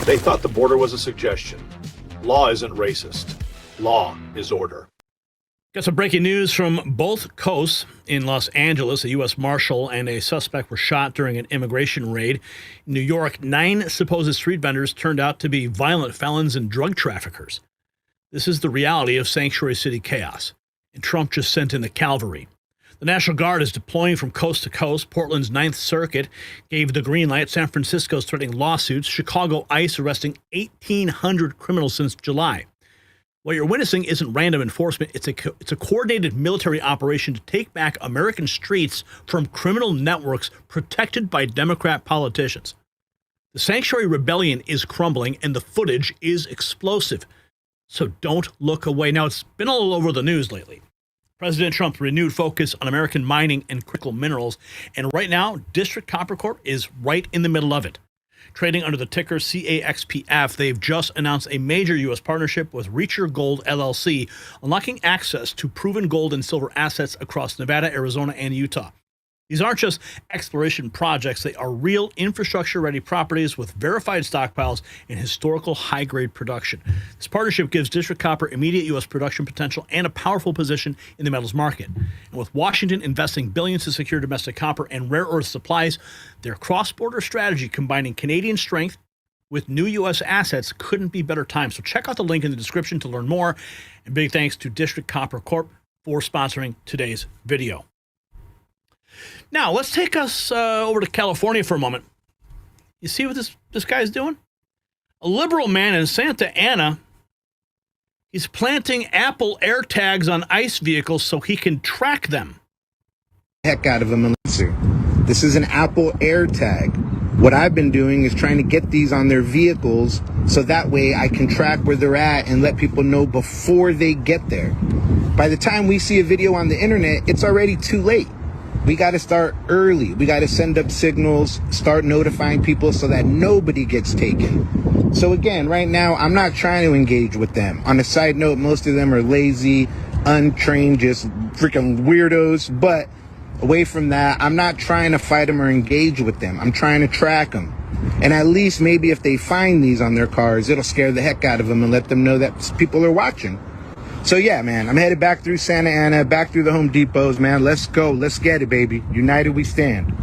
They thought the border was a suggestion. Law isn't racist. Law is order. Got some breaking news from both coasts. In Los Angeles, a U.S. Marshal and a suspect were shot during an immigration raid. In New York, 9 supposed street vendors turned out to be violent felons and drug traffickers. This is the reality of sanctuary city chaos. And Trump just sent in the cavalry. The National Guard is deploying from coast to coast. Portland's 9th Circuit gave the green light. San Francisco's threatening lawsuits. Chicago ICE arresting 1,800 criminals since July. What you're witnessing isn't random enforcement. It's a coordinated military operation to take back American streets from criminal networks protected by Democrat politicians. The sanctuary rebellion is crumbling, and the footage is explosive. So don't look away. Now, it's been all over the news lately. President Trump's renewed focus on American mining and critical minerals. And right now, District Copper Corp is right in the middle of it. Trading under the ticker CAXPF, they've just announced a major U.S. partnership with Reacher Gold LLC, unlocking access to proven gold and silver assets across Nevada, Arizona, and Utah. These aren't just exploration projects. They are real infrastructure-ready properties with verified stockpiles and historical high-grade production. This partnership gives District Copper immediate U.S. production potential and a powerful position in the metals market. And with Washington investing billions to secure domestic copper and rare earth supplies, their cross-border strategy combining Canadian strength with new U.S. assets couldn't be better timed. So check out the link in the description to learn more. And big thanks to District Copper Corp for sponsoring today's video. Now, let's take us over to California for a moment. You see what this guy's doing? A liberal man in Santa Ana, he's planting Apple AirTags on ICE vehicles so he can track them. Heck out of them. This is an Apple AirTag. What I've been doing is trying to get these on their vehicles so that way I can track where they're at and let people know before they get there. By the time we see a video on the internet, it's already too late. We got to start early. We got to send up signals, start notifying people so that nobody gets taken. So again, right now, I'm not trying to engage with them. On a side note, most of them are lazy, untrained, just freaking weirdos. But away from that, I'm not trying to fight them or engage with them. I'm trying to track them. And at least maybe if they find these on their cars, it'll scare the heck out of them and let them know that people are watching. So yeah, man, I'm headed back through Santa Ana, back through the Home Depots, man. Let's go. Let's get it, baby. United we stand.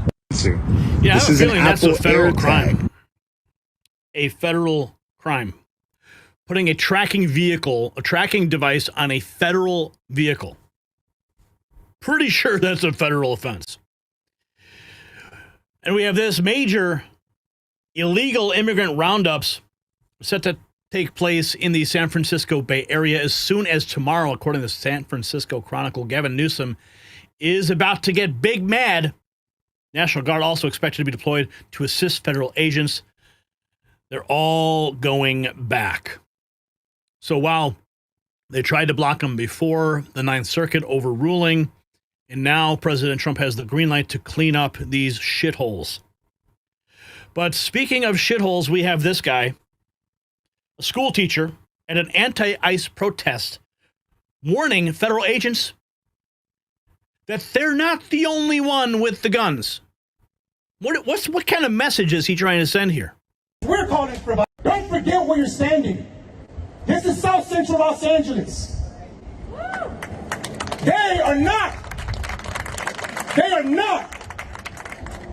Yeah, this is a feeling that's a federal crime. A federal crime. Putting a tracking device on a federal vehicle. Pretty sure that's a federal offense. And we have this major illegal immigrant roundups set to take place in the San Francisco Bay Area as soon as tomorrow, according to the San Francisco Chronicle. Gavin Newsom is about to get big mad. National Guard also expected to be deployed to assist federal agents. They're all going back. So while they tried to block them before the 9th Circuit overruling, and now President Trump has the green light to clean up these shitholes. But speaking of shitholes, we have this guy, a school teacher at an anti-ICE protest, warning federal agents that they're not the only one with the guns. What kind of message is he trying to send here? We're calling for. Don't forget where you're standing. This is South Central Los Angeles. They are not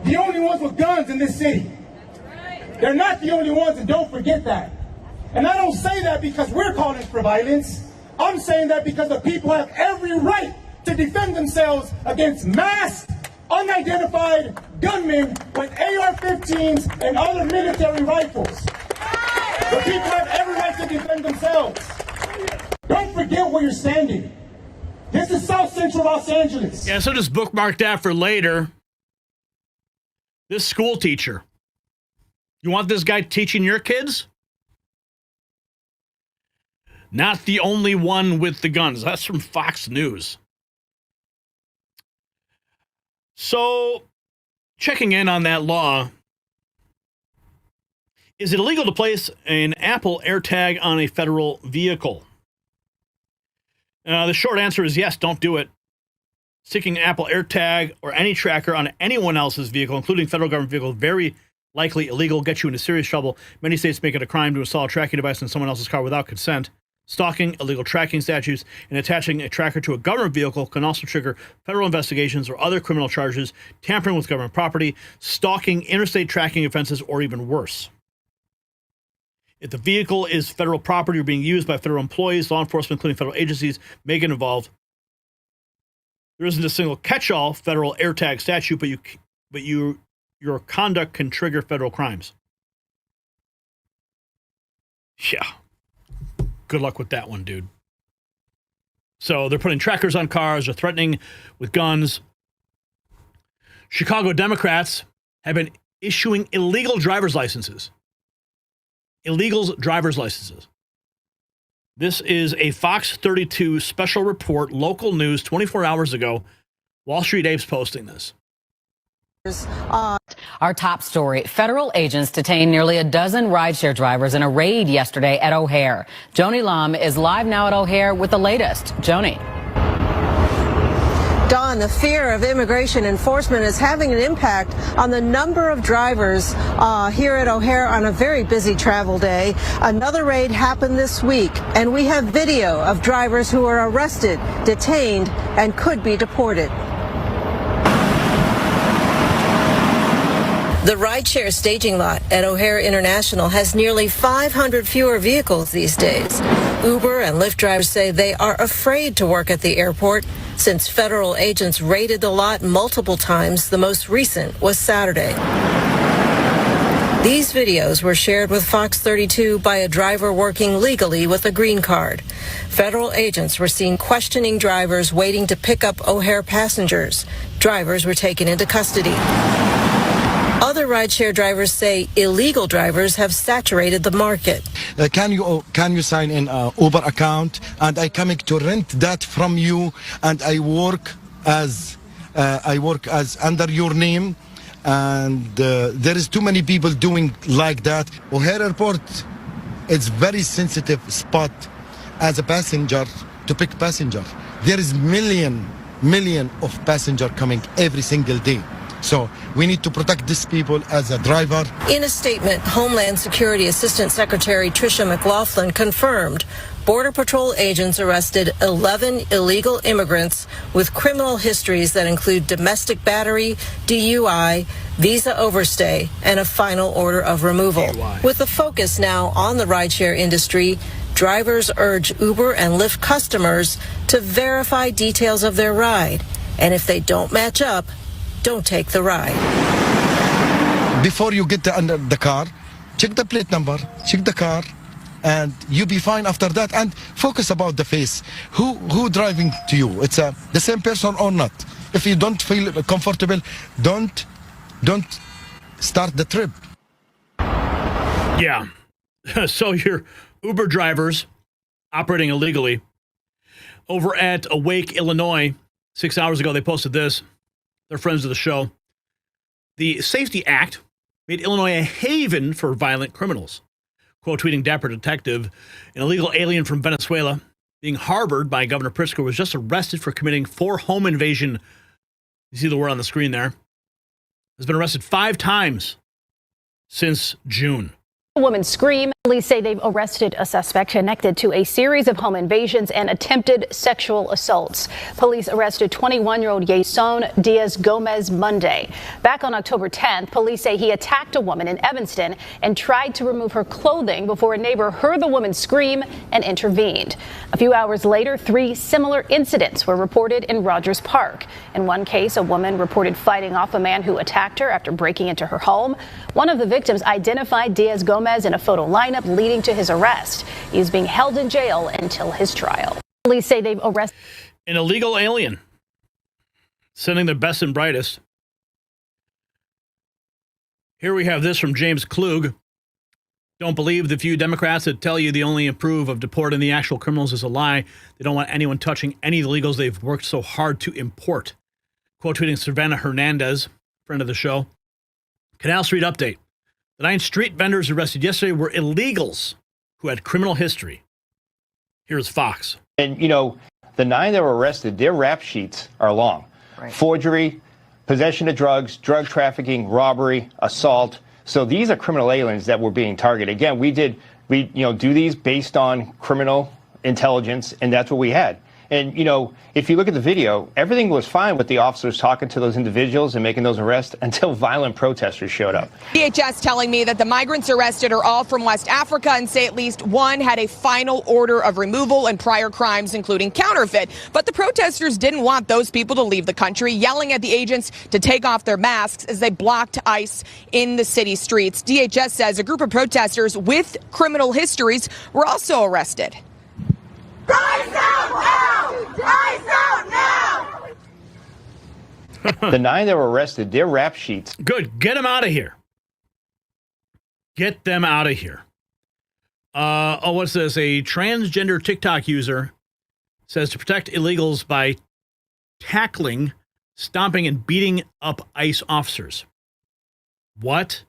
the only ones with guns in this city. They're not the only ones, and don't forget that. And I don't say that because we're calling for violence. I'm saying that because the people have every right to defend themselves against masked, unidentified gunmen with AR-15s and other military rifles. The people have every right to defend themselves. Don't forget where you're standing. This is South Central Los Angeles. Yeah, so just bookmark that for later. This school teacher. You want this guy teaching your kids? Not the only one with the guns. That's from Fox News. So, checking in on that law, is it illegal to place an Apple AirTag on a federal vehicle? The short answer is yes, don't do it. Sticking an Apple AirTag or any tracker on anyone else's vehicle, including federal government vehicles, very likely illegal, get you into serious trouble. Many states make it a crime to install a tracking device in someone else's car without consent. Stalking, illegal tracking statutes, and attaching a tracker to a government vehicle can also trigger federal investigations or other criminal charges, tampering with government property, stalking, interstate tracking offenses, or even worse. If the vehicle is federal property or being used by federal employees, law enforcement, including federal agencies, may get involved. There isn't a single catch-all federal AirTag statute, but your conduct can trigger federal crimes. Yeah. Good luck with that one, dude. So they're putting trackers on cars, they're threatening with guns. Chicago Democrats have been issuing illegal driver's licenses. Illegal driver's licenses. This is a Fox 32 special report, local news, 24 hours ago. Wall Street Apes posting this. Our top story, federal agents detained nearly a dozen rideshare drivers in a raid yesterday at O'Hare. Joni Lum is live now at O'Hare with the latest. Joni. Don, the fear of immigration enforcement is having an impact on the number of drivers here at O'Hare on a very busy travel day. Another raid happened this week, and we have video of drivers who are arrested, detained, and could be deported. The rideshare staging lot at O'Hare International has nearly 500 fewer vehicles these days. Uber and Lyft drivers say they are afraid to work at the airport since federal agents raided the lot multiple times. The most recent was Saturday. These videos were shared with Fox 32 by a driver working legally with a green card. Federal agents were seen questioning drivers waiting to pick up O'Hare passengers. Drivers were taken into custody. Other rideshare drivers say illegal drivers have saturated the market. Can you sign in Uber account, and I coming to rent that from you, and I work as under your name, and there is too many people doing like that. O'Hare Airport is very sensitive spot as a passenger to pick passenger. There is million of passenger coming every single day. So we need to protect these people as a driver. In a statement, Homeland Security Assistant Secretary Tricia McLaughlin confirmed Border Patrol agents arrested 11 illegal immigrants with criminal histories that include domestic battery, DUI, visa overstay, and a final order of removal. With the focus now on the rideshare industry, drivers urge Uber and Lyft customers to verify details of their ride. And if they don't match up, don't take the ride. Before you get under the car, check the plate number, check the car, and you'll be fine after that. And focus about the face. Who driving to you? It's the same person or not? If you don't feel comfortable, don't start the trip. Yeah. So your Uber drivers operating illegally over at Awake, Illinois, 6 hours ago, they posted this. They're friends of the show. The Safety Act made Illinois a haven for violent criminals. Quote tweeting Dapper Detective, an illegal alien from Venezuela being harbored by Governor Pritzker was just arrested for committing 4 home invasion. You see the word on the screen there. Has been arrested 5 times since June. A woman scream. Police say they've arrested a suspect connected to a series of home invasions and attempted sexual assaults. Police arrested 21-year-old Yason Diaz-Gomez Monday. Back on October 10th, police say he attacked a woman in Evanston and tried to remove her clothing before a neighbor heard the woman scream and intervened. A few hours later, 3 similar incidents were reported in Rogers Park. In one case, a woman reported fighting off a man who attacked her after breaking into her home. One of the victims identified Diaz-Gomez in a photo lineup leading to his arrest. He is being held in jail until his trial. Police say they've arrested an illegal alien, sending their best and brightest. Here we have this from James Klug. Don't believe the few Democrats that tell you they only approve of deporting the actual criminals is a lie. They don't want anyone touching any of the illegals they've worked so hard to import. Quote tweeting Savannah Hernandez, friend of the show. Canal Street update. The 9 street vendors arrested yesterday were illegals who had criminal history. Here's Fox. And, you know, the 9 that were arrested, their rap sheets are long. Right. Forgery, possession of drugs, drug trafficking, robbery, assault, So these are criminal aliens that were being targeted. Again, we do these based on criminal intelligence, and that's what we had. And, if you look at the video, everything was fine with the officers talking to those individuals and making those arrests until violent protesters showed up. DHS telling me that the migrants arrested are all from West Africa and say at least one had a final order of removal and prior crimes, including counterfeit. But the protesters didn't want those people to leave the country, yelling at the agents to take off their masks as they blocked ICE in the city streets. DHS says a group of protesters with criminal histories were also arrested. ICE out now! ICE out now! The 9 that were arrested, their rap sheets. Good. Get them out of here. Get them out of here. What's this? A transgender TikTok user says to protect illegals by tackling, stomping, and beating up ICE officers. What?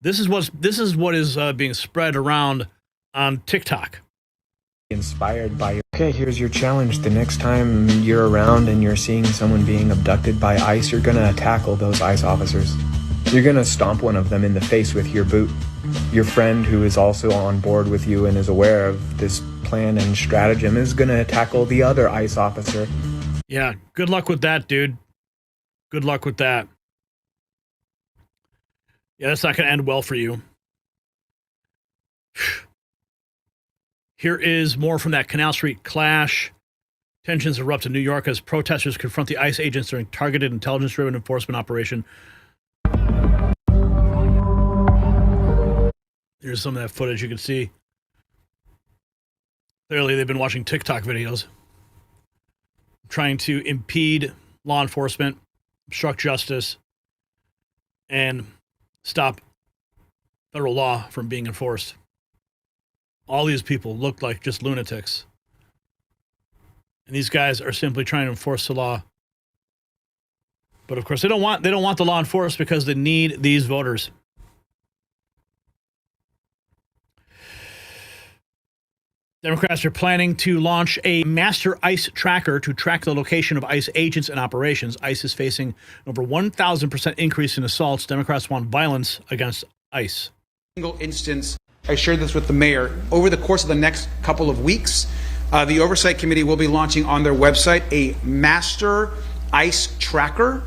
This is what is being spread around on TikTok. Inspired by okay, here's your challenge. The next time you're around and you're seeing someone being abducted by ICE, you're gonna tackle those ICE officers. You're gonna stomp one of them in the face with your boot. Your friend who is also on board with you and is aware of this plan and stratagem is gonna tackle the other ICE officer. Yeah, good luck with that, dude. Good luck with that. Yeah, that's not gonna end well for you. Here is more from that Canal Street clash. Tensions erupt in New York as protesters confront the ICE agents during targeted intelligence-driven enforcement operation. Here's some of that footage you can see. Clearly, they've been watching TikTok videos, trying to impede law enforcement, obstruct justice, and stop federal law from being enforced. All these people look like just lunatics. And these guys are simply trying to enforce the law. But of course, they don't want the law enforced because they need these voters. Democrats are planning to launch a master ICE tracker to track the location of ICE agents and operations. ICE is facing over 1,000% increase in assaults. Democrats want violence against ICE. Single instance. I shared this with the mayor. Over the course of the next couple of weeks, the Oversight Committee will be launching on their website a master ICE tracker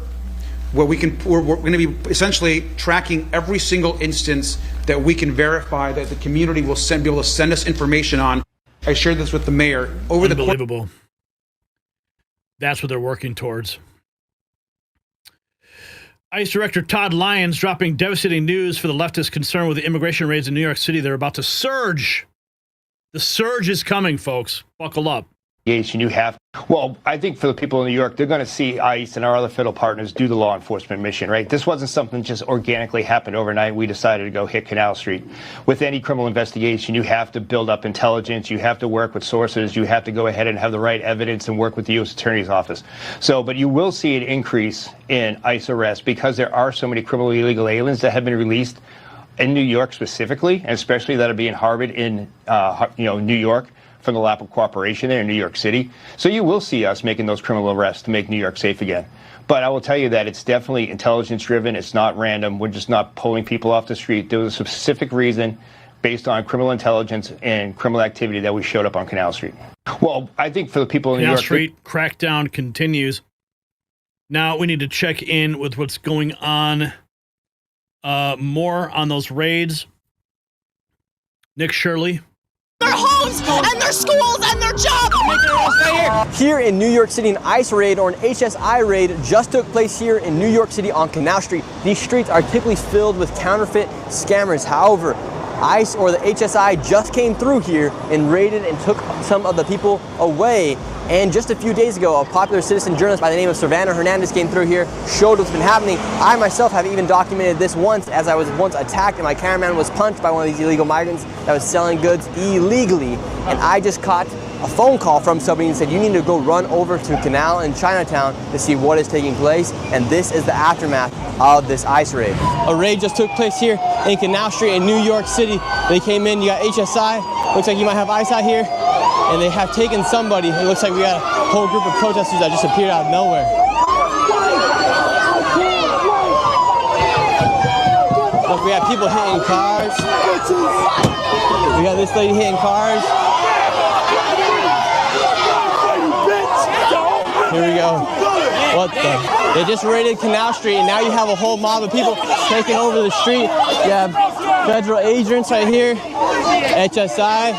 where we're going to be essentially tracking every single instance that we can verify that the community will be able to send us information on. I shared this with the mayor. Unbelievable. That's what they're working towards. ICE Director Todd Lyons dropping devastating news for the leftist concerned with the immigration raids in New York City. They're about to surge. The surge is coming, folks. Buckle up. Yes, you have. Well, I think for the people in New York, they're going to see ICE and our other federal partners do the law enforcement mission, right? This wasn't something that just organically happened overnight. We decided to go hit Canal Street. With any criminal investigation, you have to build up intelligence. You have to work with sources. You have to go ahead and have the right evidence and work with the U.S. Attorney's Office. But you will see an increase in ICE arrests because there are so many criminally illegal aliens that have been released in New York specifically, and especially that are being harbored in, New York, from the lack of cooperation there in New York City. So you will see us making those criminal arrests to make New York safe again. But I will tell you that it's definitely intelligence driven. It's not random. We're just not pulling people off the street. There was a specific reason based on criminal intelligence and criminal activity that we showed up on Canal Street. Well, I think for the people in New York... Canal Street crackdown continues. Now we need to check in with what's going on. More on those raids. Nick Shirley. Their homes and their schools and their jobs. Here in New York City, an ICE raid or an HSI raid just took place here in New York City on Canal Street. These streets are typically filled with counterfeit scammers. However, ICE or the HSI just came through here and raided and took some of the people away. And just a few days ago, a popular citizen journalist by the name of Savannah Hernandez came through here, showed what's been happening. I myself have even documented this once, as I was once attacked and my cameraman was punched by one of these illegal migrants that was selling goods illegally. And I just caught a phone call from somebody and said, you need to go run over to Canal in Chinatown to see what is taking place. And this is the aftermath of this ICE raid. A raid just took place here in Canal Street in New York City. They came in, you got HSI, looks like you might have ICE out here. And they have taken somebody. It looks like we got a whole group of protesters that just appeared out of nowhere. Look, we have people hitting cars. We got this lady hitting cars. Here we go. What the? They just raided Canal Street, and now you have a whole mob of people taking over the street. You have federal agents right here, HSI.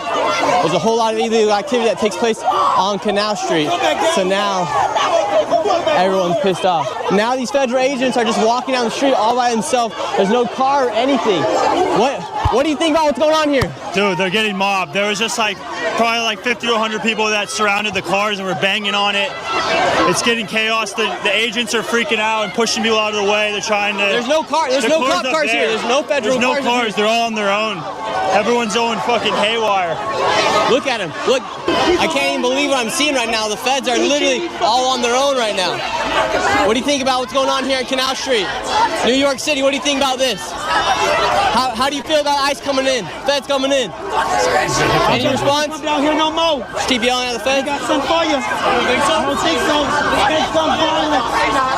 There's a whole lot of illegal activity that takes place on Canal Street. So now everyone's pissed off. Now these federal agents are just walking down the street all by themselves. There's no car or anything. What do you think about what's going on here? Dude, they're getting mobbed. There was just probably like 50 to 100 people that surrounded the cars and were banging on it. It's getting chaos. The agents are freaking out and pushing people out of the way. They're trying to... There's no car. There's no cop cars here. There's no federal cars. There's no cars. They're all on their own. Everyone's going fucking haywire. Look at them. Look. I can't even believe what I'm seeing right now. The feds are literally all on their own right now. What do you think about what's going on here in Canal Street? New York City, what do you think about this? How do you feel about ICE coming in? Feds coming in? Any response? Come down here no more. Just keep yelling at the feds? They got some for you. I don't think so. I don't think so. Feds come violent.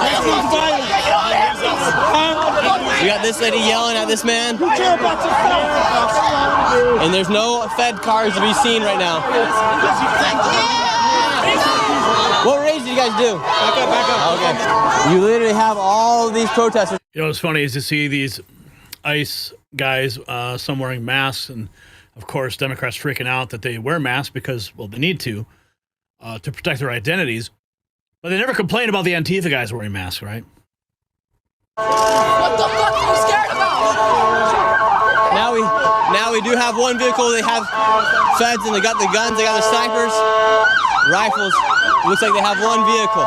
That's violent. We got this lady yelling at this man. You care about yourself. And there's no Fed cars to be seen right now. What raids did you guys do? Back up. Okay. You literally have all of these protesters. You know what's funny is to see these ICE guys, some wearing masks, and of course Democrats freaking out that they wear masks because, well, they need to protect their identities. But they never complain about the Antifa guys wearing masks, right? What the fuck are you scared about? Now we do have one vehicle. They have feds and they got the guns, they got the snipers, rifles. It looks like they have one vehicle.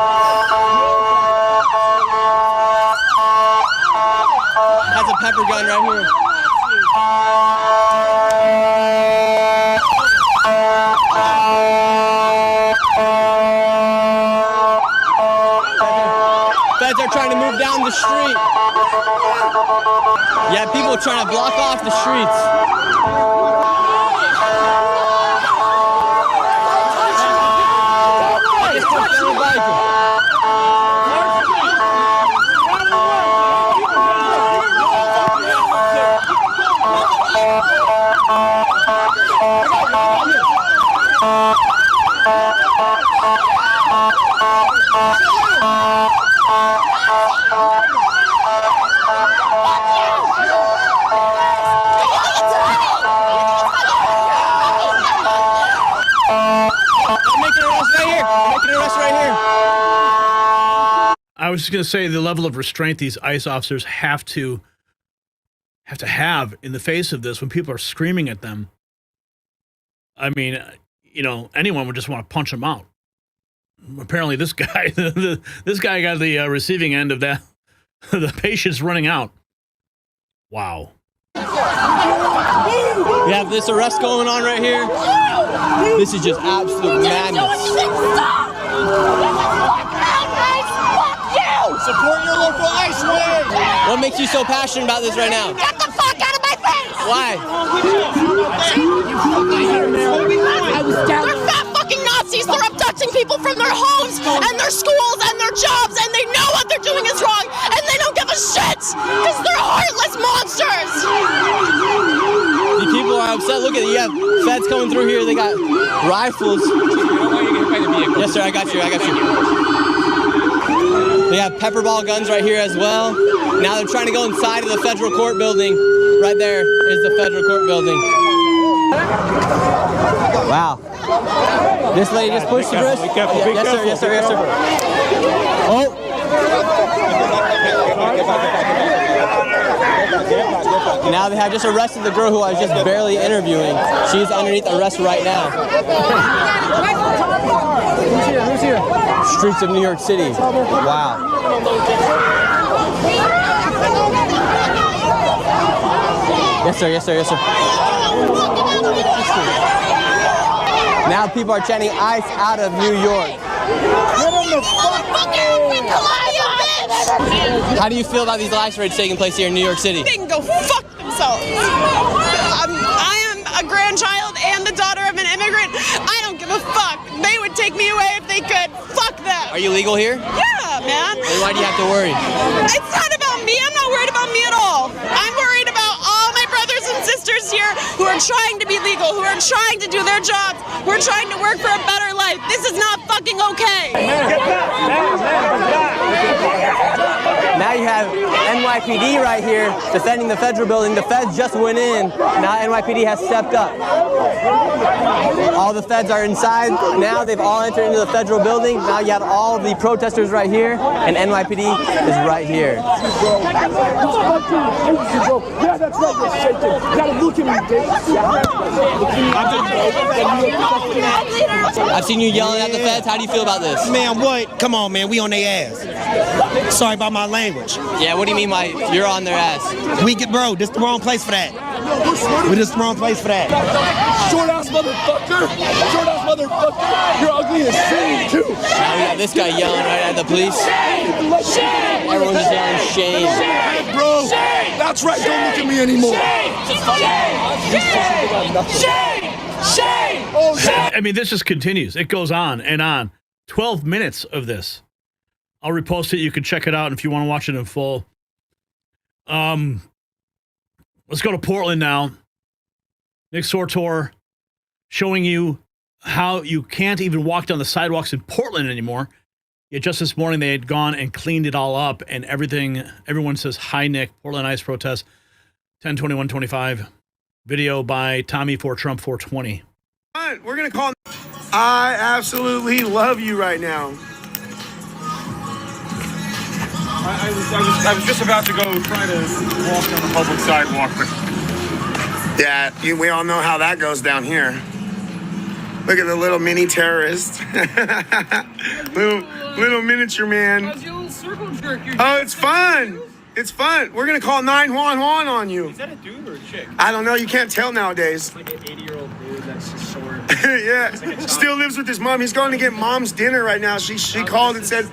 Has a pepper gun right here. Feds are trying to move down the street. Yeah, people are trying to block off the streets. I was just going to say the level of restraint these ICE officers have to have in the face of this when people are screaming at them. I mean, you know, anyone would just want to punch them out. Apparently this guy, this guy got the receiving end of that. The patient's running out. Wow. We have this arrest going on right here. This is just absolute madness. Support your local ICE raid! What makes you so passionate about this right now? Get the fuck out of my face! Why? They're fat fucking Nazis! They're abducting people from their homes and their schools and their jobs, and they know what they're doing is wrong, and they don't give a shit! Because they're heartless monsters! The people are upset. Look at it. You have feds coming through here. They got rifles. Yes, sir. I got you. They have pepper ball guns right here as well. Now they're trying to go inside of the federal court building. Right there is the federal court building. Wow. This lady just pushed the wrist. Yes, sir. Oh. Now they have just arrested the girl who I was just barely interviewing. She's underneath arrest right now. Who's here? Streets of New York City. Wow. Yes, sir. Now people are chanting ICE out of New York. How do you feel about these ICE raids taking place here in New York City? They can go fuck themselves. I am a grandchild and the daughter of an immigrant. I don't give a fuck. They would take me away if they could. Fuck them. Are you legal here? Yeah, man. And why do you have to worry? It's not about me. I'm not worried about me at all. I'm worried about are trying to be legal, who are trying to do their jobs, who are trying to work for a better life. This is not fucking okay. Now you have NYPD right here defending the federal building. The feds just went in. Now NYPD has stepped up. All the feds are inside. Now they've all entered into the federal building. Now you have all the protesters right here, and NYPD is right here. Yeah, that's right, you're shaking. You gotta look at me, I've seen you yelling at the feds. How do you feel about this? Man, what? Come on, man. We on their ass. Sorry about my language. Yeah, what do you mean by you're on their ass? We get, bro, this the wrong place for that. We just the wrong place for that. Short ass motherfucker. Short ass motherfucker. You're ugly as shit, too. Now we got this guy yelling right at the police. Everyone's just yelling shame. Hey, bro. That's right. Don't look at me anymore. Shame. I mean, this just continues. It goes on and on. 12 minutes of this. I'll repost it. You can check it out if you want to watch it in full. Let's go to Portland now. Nick Sortor showing you how you can't even walk down the sidewalks in Portland anymore. Yet just this morning they had gone and cleaned it all up and everything. Everyone says, hi, Nick. Portland ICE protest, 10/21/25. Video by Tommy for Trump 420. We're going to call. I absolutely love you right now. I was just about to go try to walk on the public sidewalk, but yeah, we all know how that goes down here. Look at the little mini terrorist, little miniature man. Oh, it's fun. It's fun. We're gonna call 911 on you. Is that a dude or a chick? I don't know. You can't tell nowadays. It's like an 80-year-old dude that's just short. Yeah, still lives with his mom. He's going to get mom's dinner right now. She called and said,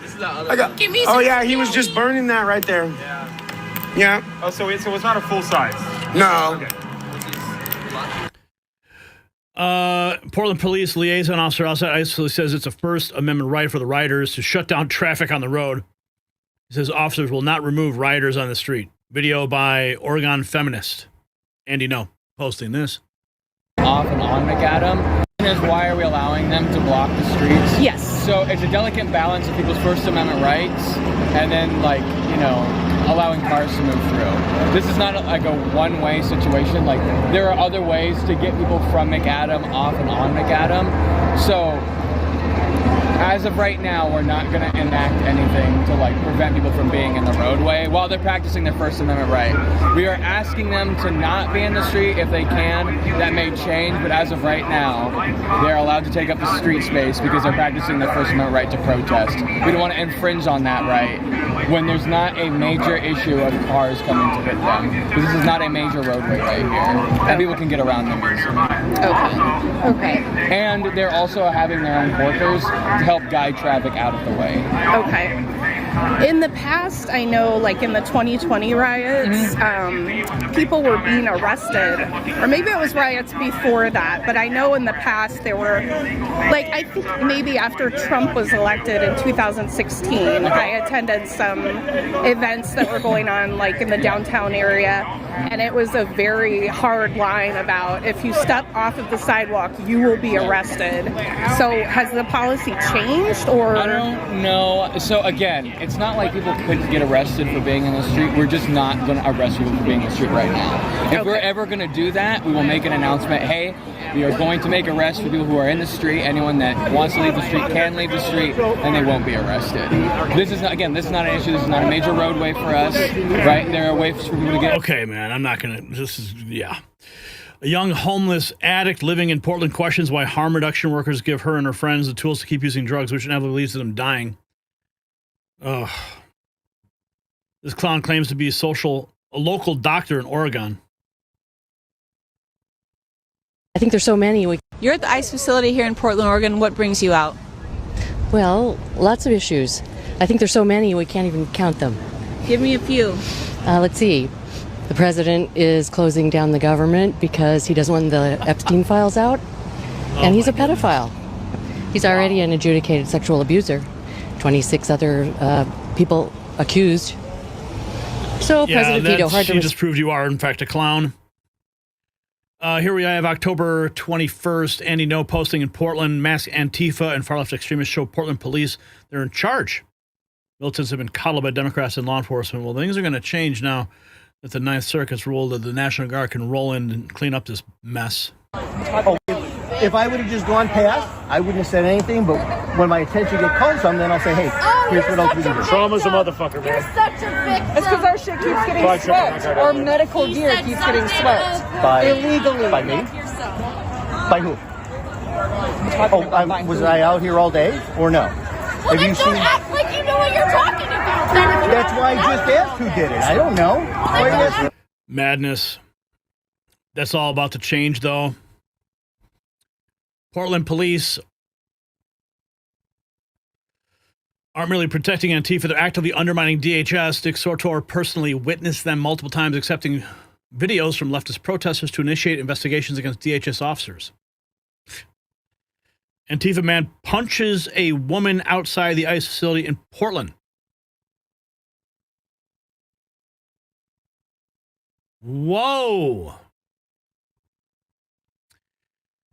Give me "Oh yeah, he was just burning that right there." Yeah. Oh, so it's not a full size. No. Okay. Portland Police Liaison Officer outside ICE says it's a First Amendment right for the rioters to shut down traffic on the road. He says officers will not remove rioters on the street. Video by Oregon Feminist. Andy No posting this. Off and on McAdam. Is why are we allowing them to block the streets? Yes. So it's a delicate balance of people's First Amendment rights and then, allowing cars to move through. This is not like a one-way situation. Like, there are other ways to get people from McAdam off and on McAdam. So as of right now, we're not going to enact anything to prevent people from being in the roadway while they're practicing their First Amendment right. We are asking them to not be in the street if they can. That may change, but as of right now, they're allowed to take up the street space because they're practicing their First Amendment right to protest. We don't want to infringe on that right when there's not a major issue of cars coming to hit them. Because this is not a major roadway right here, and people can get around them easily. Okay. And they're also having their own workers to help guide traffic out of the way. Okay. In the past, I know, in the 2020 riots, people were being arrested, or maybe it was riots before that, but I know in the past there were, I think maybe after Trump was elected in 2016, I attended some events that were going on, in the downtown area, and it was a very hard line about if you step off of the sidewalk, you will be arrested. So has the policy changed, or? I don't know. So again, it's not like people couldn't get arrested for being in the street. We're just not going to arrest people for being in the street right now. If we're ever going to do that, we will make an announcement. Hey, we are going to make arrests for people who are in the street. Anyone that wants to leave the street can leave the street, and they won't be arrested. This is not an issue. This is not a major roadway for us, right? There are ways for people to get. Okay, man, I'm not going to. This is, yeah. A young homeless addict living in Portland questions why harm reduction workers give her and her friends the tools to keep using drugs, which inevitably leads to them dying. Ugh. This clown claims to be a local doctor in Oregon. I think there's so many. You're at the ICE facility here in Portland, Oregon. What brings you out? Well, lots of issues. I think there's so many we can't even count them. Give me a few. Let's see. The president is closing down the government because he doesn't want the Epstein files out. And he's a pedophile. He's already an adjudicated sexual abuser. 26 other people accused. So President Vito, hard to just proved you are, in fact, a clown. Here we have October 21st. Andy No posting in Portland. Masked Antifa and far-left extremists show Portland police they're in charge. Militants have been coddled by Democrats and law enforcement. Well, things are going to change now that the Ninth Circuit's ruled that the National Guard can roll in and clean up this mess. Oh, if I would have just gone past, I wouldn't have said anything. But when my attention gets called some, then I'll say, hey, here's what else we can do. Trauma's a motherfucker, man. You're such a victim. It's because our shit keeps getting swept. Our medical gear keeps getting swept. Illegally. By me? By who? Was I out here all day or no? Well, then don't act like you know what you're talking about. That's why I just asked who did it. I don't know. Madness. That's all about to change, though. Portland police aren't merely protecting Antifa, they're actively undermining DHS. Dick Sortor personally witnessed them multiple times, accepting videos from leftist protesters to initiate investigations against DHS officers. Antifa man punches a woman outside the ICE facility in Portland. Whoa.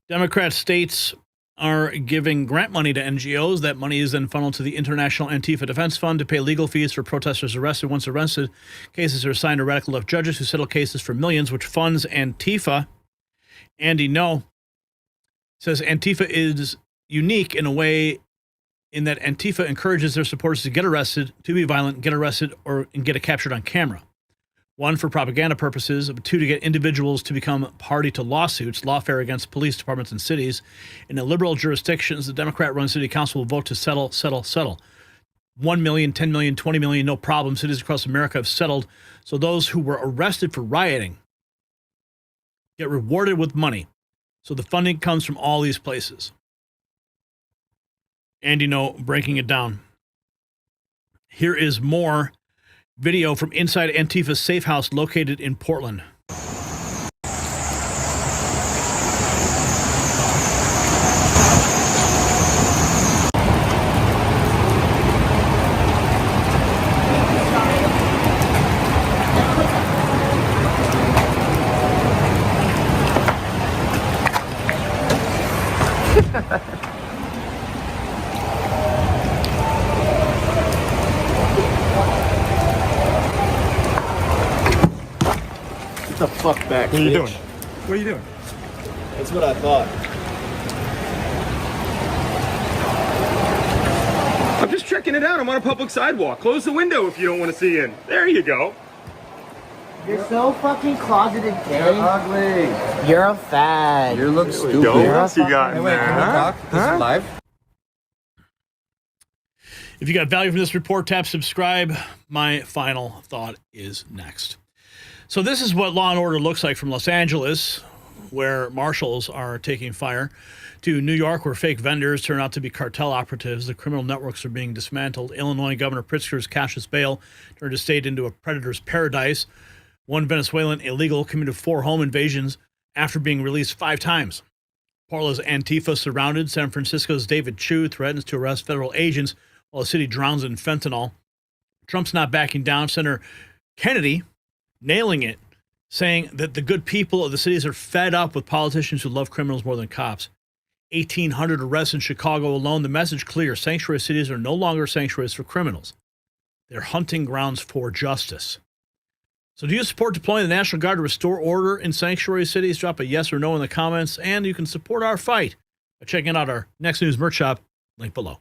Democrat states are giving grant money to NGOs. That money is then funneled to the International Antifa Defense Fund to pay legal fees for protesters arrested. Once arrested, cases are assigned to radical left judges who settle cases for millions, which funds Antifa. Andy No says Antifa is unique in a way in that Antifa encourages their supporters to get arrested, to be violent, get arrested, or and get it captured on camera. One, for propaganda purposes. Two, to get individuals to become party to lawsuits, lawfare against police departments and cities. In the liberal jurisdictions, the Democrat-run city council will vote to settle. 1 million, 10 million, 20 million, no problem. Cities across America have settled. So those who were arrested for rioting get rewarded with money. So the funding comes from all these places. And, breaking it down. Here is more video from inside Antifa's safe house located in Portland. The fuck back. What are you bitch. doing? What are you doing? That's what I thought. I'm just checking it out. I'm on a public sidewalk. Close the window if you don't want to see in. There you go. You're so fucking closeted, gay. You're ugly. You're a fag. You look stupid. What you got? Hey, wait, can we talk? This is live? If you got value from this report, tap subscribe. My final thought is next. So this is what law and order looks like from Los Angeles, where marshals are taking fire, to New York, where fake vendors turn out to be cartel operatives. The criminal networks are being dismantled. Illinois Governor Pritzker's cashless bail turned his state into a predator's paradise. One Venezuelan illegal committed 4 home invasions after being released 5 times. Portland's Antifa surrounded. San Francisco's David Chu threatens to arrest federal agents while the city drowns in fentanyl. Trump's not backing down. Senator Kennedy nailing it, saying that the good people of the cities are fed up with politicians who love criminals more than cops. 1,800 arrests in Chicago alone. The message clear. Sanctuary cities are no longer sanctuaries for criminals. They're hunting grounds for justice. So do you support deploying the National Guard to restore order in sanctuary cities? Drop a yes or no in the comments, and you can support our fight by checking out our Next News merch shop, link below.